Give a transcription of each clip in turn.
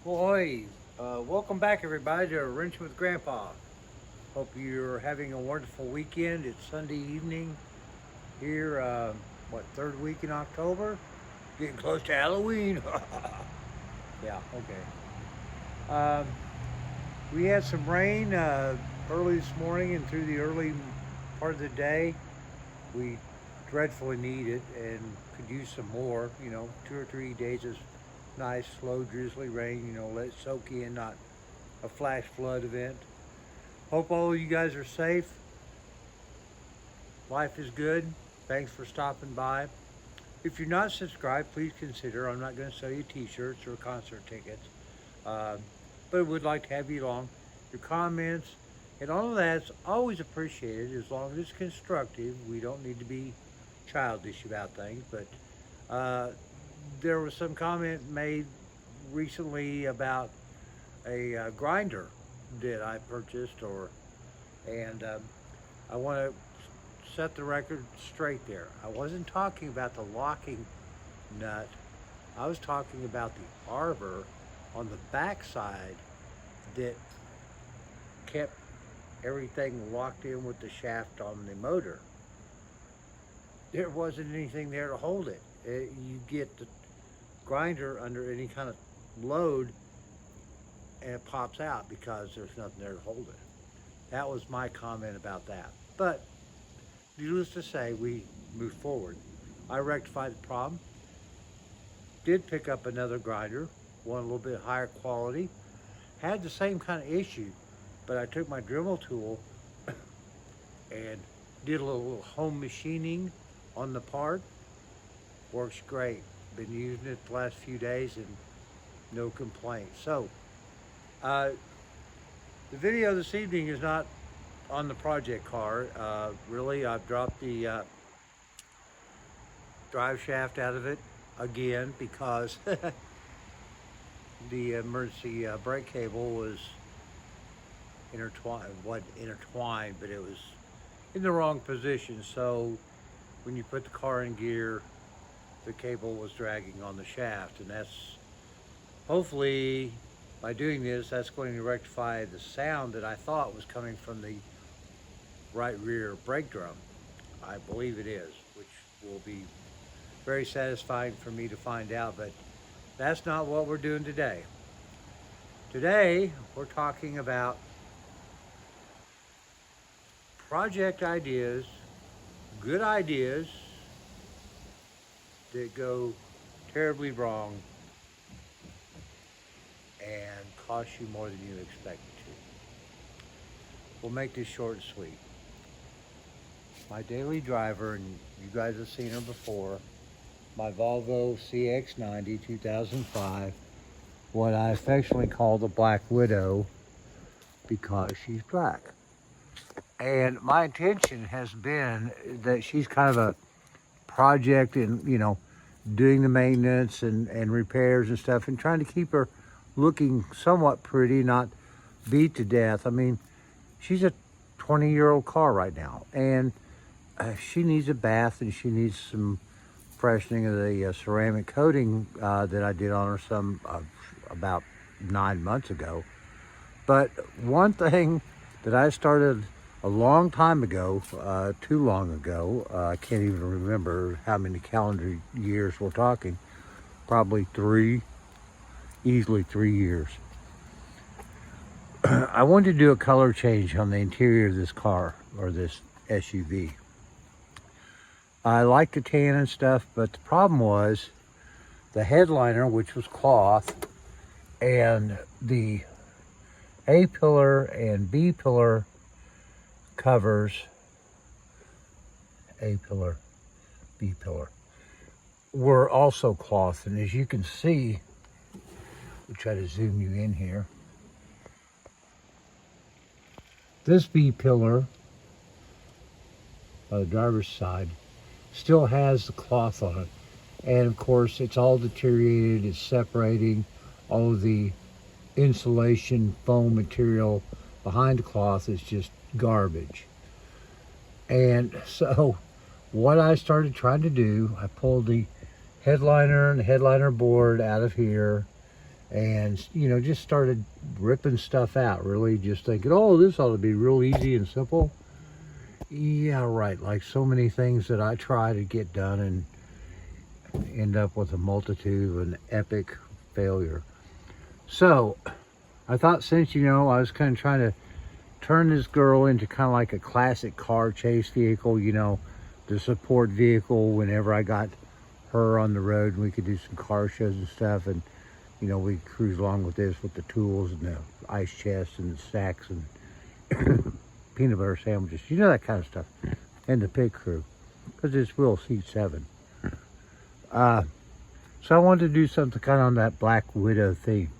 Boy, welcome back everybody to Wrenching with Grandpa. Hope you're having a wonderful weekend. It's Sunday evening here, third week in October? Getting close to Halloween. Yeah, okay. Um, we had some rain early this morning and through the early part of the day. We dreadfully need it and could use some more, 2 or 3 days of nice, slow, drizzly rain, let it soak in, not a flash flood event. Hope all of you guys are safe. Life is good. Thanks for stopping by. If you're not subscribed, please consider. I'm not going to sell you t-shirts or concert tickets, uh, but I would like to have you along. Your comments and all of that's always appreciated as long as it's constructive. We don't need to be childish about things, but there was some comment made recently about a grinder that I purchased, and I want to set the record straight there. I wasn't talking about the locking nut. I was talking about the arbor on the backside that kept everything locked in with the shaft on the motor. There wasn't anything there to hold it. You get the grinder under any kind of load and it pops out because there's nothing there to hold it. That was my comment about that. But needless to say, we moved forward. I rectified the problem. Did pick up another grinder, one a little bit higher quality. Had the same kind of issue, but I took my Dremel tool and did a little home machining on the part. Works great. Been using it the last few days and no complaints. So, the video this evening is not on the project car. Really, I've dropped the drive shaft out of it again because the emergency brake cable was intertwined, but it was in the wrong position. So when you put the car in gear, the cable was dragging on the shaft, and that's hopefully by doing this, that's going to rectify the sound that I thought was coming from the right rear brake drum. I believe it is, which will be very satisfying for me to find out, but that's not what we're doing today. Today, we're talking about project ideas, good ideas that go terribly wrong and cost you more than you expected to. We'll make this short and sweet. My daily driver, and you guys have seen her before, my Volvo CX-90 2005, what I affectionately call the Black Widow because she's black. And my intention has been that she's kind of a project in, doing the maintenance and repairs and stuff and trying to keep her looking somewhat pretty, not beat to death. I mean, she's a 20-year-old car right now, and she needs a bath and she needs some freshening of the ceramic coating that I did on her about 9 months ago. But one thing that I started a long time ago, too long ago, I can't even remember how many calendar years we're talking, probably easily 3 years. I wanted to do a color change on the interior of this car, or this SUV. I like the tan and stuff, but the problem was the headliner, which was cloth, and the A-pillar and B-pillar covers, A-pillar, B-pillar, were also cloth. And as you can see, we'll try to zoom you in here. This B-pillar, by the driver's side, still has the cloth on it. And of course, it's all deteriorated, it's separating. All of the insulation foam material behind the cloth is just garbage. And so what I started trying to do, I pulled the headliner and the headliner board out of here, and just started ripping stuff out, really just thinking, oh, this ought to be real easy and simple. Yeah, right, like so many things that I try to get done and end up with a multitude of an epic failure. So I thought, since I was kind of trying to turn this girl into kind of like a classic car chase vehicle, the support vehicle whenever I got her on the road, and we could do some car shows and stuff, and we cruise along with this with the tools and the ice chest and the snacks and peanut butter sandwiches, that kind of stuff, and the pit crew, because this will seat 7. So I wanted to do something kind of on that Black Widow theme.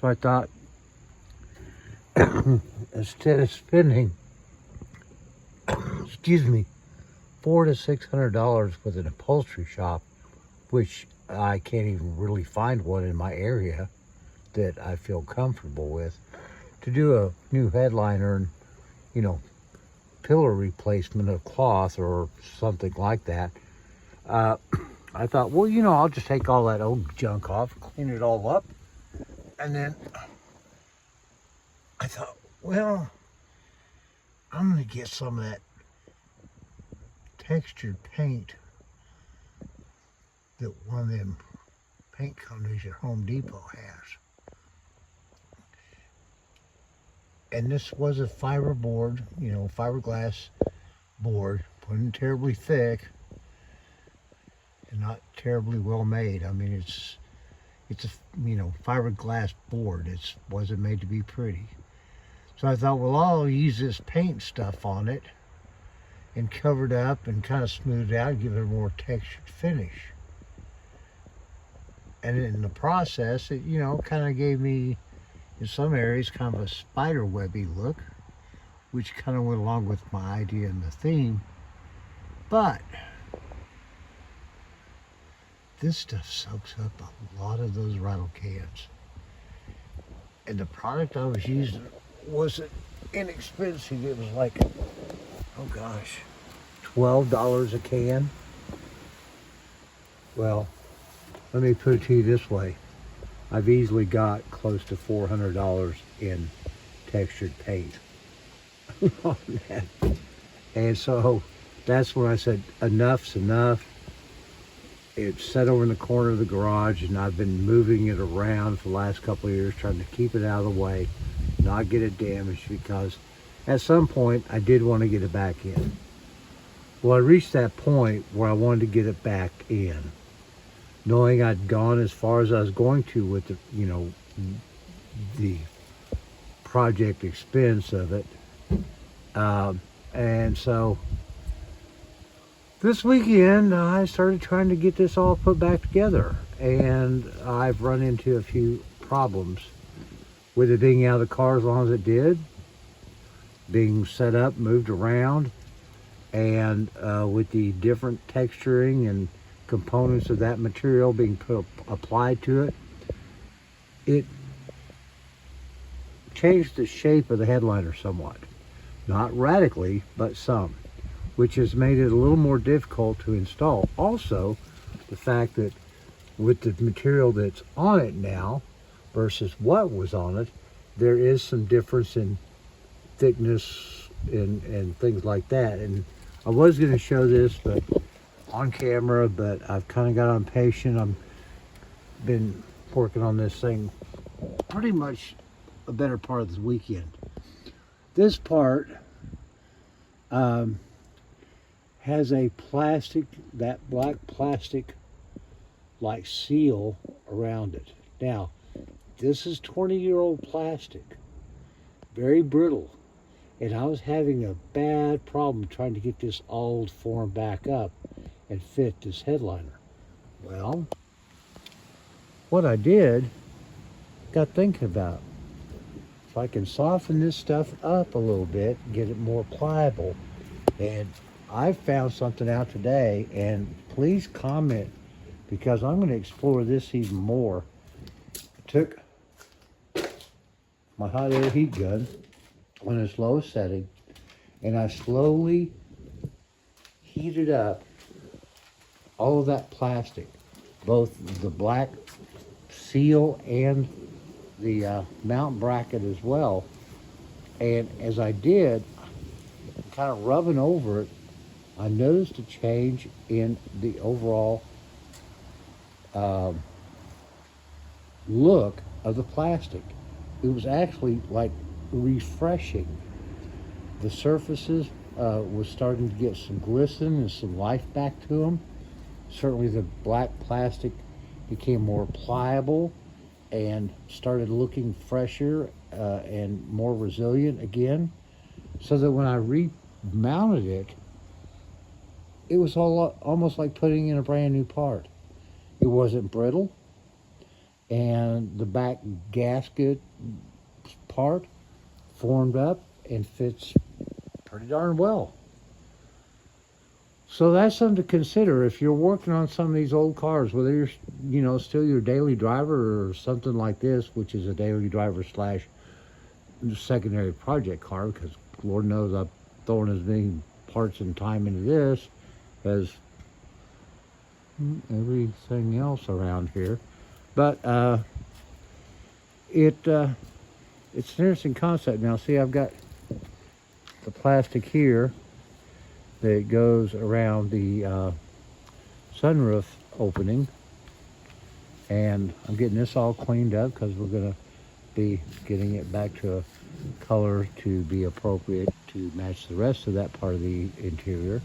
So I thought, instead of spending, excuse me, $400 to $600 with an upholstery shop, which I can't even really find one in my area that I feel comfortable with, to do a new headliner and, pillar replacement of cloth or something like that. I thought, well, I'll just take all that old junk off, clean it all up, and then I thought, well, I'm going to get some of that textured paint that one of them paint companies at Home Depot has. And this was a fiberboard, fiberglass board, wasn't terribly thick and not terribly well made. I mean, it's a fiberglass board. It wasn't made to be pretty. So I thought, well, I'll use this paint stuff on it and cover it up and kind of smooth it out, give it a more textured finish. And in the process, it kind of gave me, in some areas, kind of a spider webby look, which kind of went along with my idea and the theme. But this stuff soaks up a lot of those rattle cans. And the product I was using wasn't inexpensive. It was like, oh gosh, $12 a can. Well, let me put it to you this way. I've easily got close to $400 in textured paint on that. And so that's when I said, enough's enough. It's set over in the corner of the garage, and I've been moving it around for the last couple of years, trying to keep it out of the way, not get it damaged, because at some point I did want to get it back in. Well, I reached that point where I wanted to get it back in, knowing I'd gone as far as I was going to with the project expense of it. And so this weekend I started trying to get this all put back together, and I've run into a few problems with it being out of the car as long as it did, being set up, moved around, and with the different texturing and components of that material being applied to it, it changed the shape of the headliner somewhat. Not radically, but some, which has made it a little more difficult to install. Also, the fact that with the material that's on it now versus what was on it, there is some difference in thickness and things like that. And I was going to show this but on camera, but I've kind of got impatient. I've been working on this thing pretty much a better part of this weekend. This part has a plastic, that black plastic like seal around it. Now, this is 20-year-old plastic, very brittle, and I was having a bad problem trying to get this old form back up and fit this headliner. Well, what I did, got thinking about, if I can soften this stuff up a little bit, get it more pliable. And I found something out today, and please comment, because I'm going to explore this even more. I took my hot air heat gun on its lowest setting, and I slowly heated up all of that plastic, both the black seal and the mount bracket as well. And as I did, kind of rubbing over it, I noticed a change in the overall look of the plastic. It was actually like refreshing. The surfaces was starting to get some glisten and some life back to them. Certainly the black plastic became more pliable and started looking fresher and more resilient again. So that when I remounted it, it was almost like putting in a brand new part. It wasn't brittle, and the back gasket part formed up and fits pretty darn well. So that's something to consider if you're working on some of these old cars, whether you're, still your daily driver or something like this, which is a daily driver slash secondary project car, because Lord knows I've thrown as many parts and time into this as everything else around here. But it's an interesting concept. Now see, I've got the plastic here that goes around the sunroof opening, and I'm getting this all cleaned up because we're going to be getting it back to a color to be appropriate to match the rest of that part of the interior.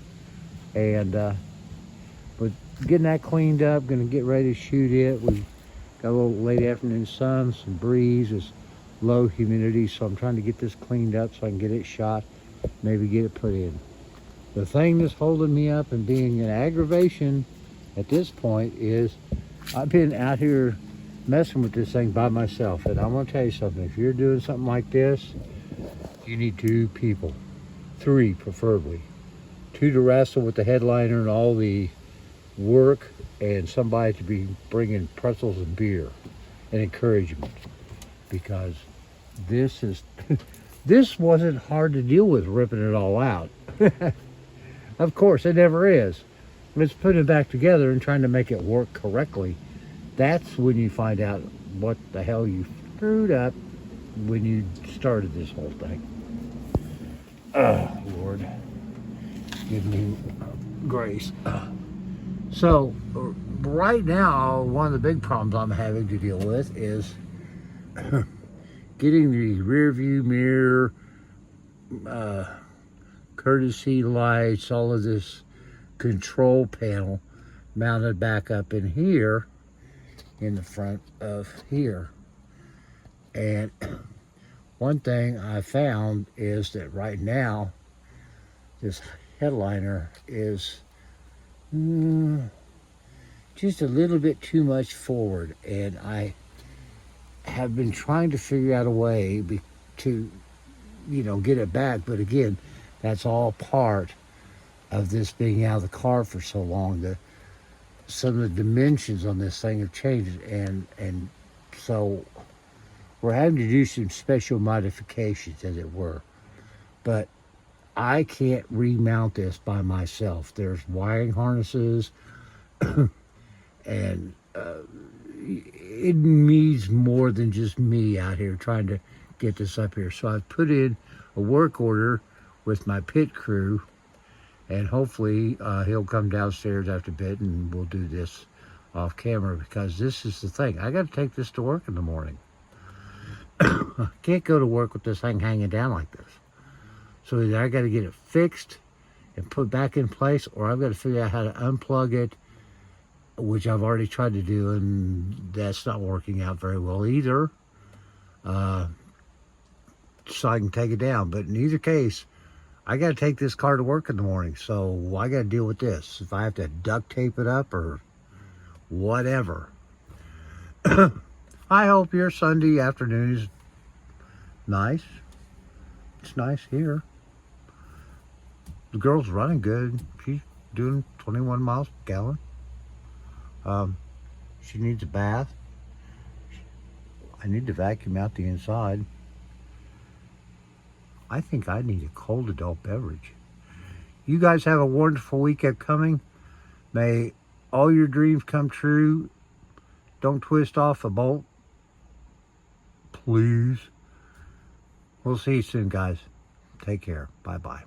And but getting that cleaned up, going to get ready to shoot it. We got a little late afternoon sun, some breeze, it's low humidity, so I'm trying to get this cleaned up so I can get it shot, maybe get it put in. The thing that's holding me up and being an aggravation at this point is I've been out here messing with this thing by myself. And I'm going to tell you something. If you're doing something like this, you need 2 people. 3 preferably. 2 to wrestle with the headliner and all the work, and somebody to be bringing pretzels and beer and encouragement. Because this is... this wasn't hard to deal with, ripping it all out. Of course, it never is. But it's putting it back together and trying to make it work correctly. That's when you find out what the hell you screwed up when you started this whole thing. Oh, Lord. Give me grace. So, right now, one of the big problems I'm having to deal with is getting the rear view mirror, courtesy lights, all of this control panel mounted back up in here, in the front of here. And one thing I found is that right now, this headliner is just a little bit too much forward, and I have been trying to figure out a way to, get it back. But again, that's all part of this being out of the car for so long. Some of the dimensions on this thing have changed, and so we're having to do some special modifications, as it were. But I can't remount this by myself. There's wiring harnesses, and it needs more than just me out here trying to get this up here. So I've put in a work order with my pit crew, and hopefully he'll come downstairs after a bit and we'll do this off camera, because this is the thing. I got to take this to work in the morning. I can't go to work with this thing hanging down like this. So either I got to get it fixed and put back in place, or I've got to figure out how to unplug it, which I've already tried to do, and that's not working out very well either. So I can take it down. But in either case, I got to take this car to work in the morning, so I got to deal with this. If I have to duct tape it up or whatever. I hope your Sunday afternoon is nice. It's nice here. The girl's running good. She's doing 21 miles per gallon. She needs a bath. I need to vacuum out the inside. I think I need a cold adult beverage. You guys have a wonderful weekend coming. May all your dreams come true. Don't twist off the bolt. Please. We'll see you soon, guys. Take care. Bye-bye.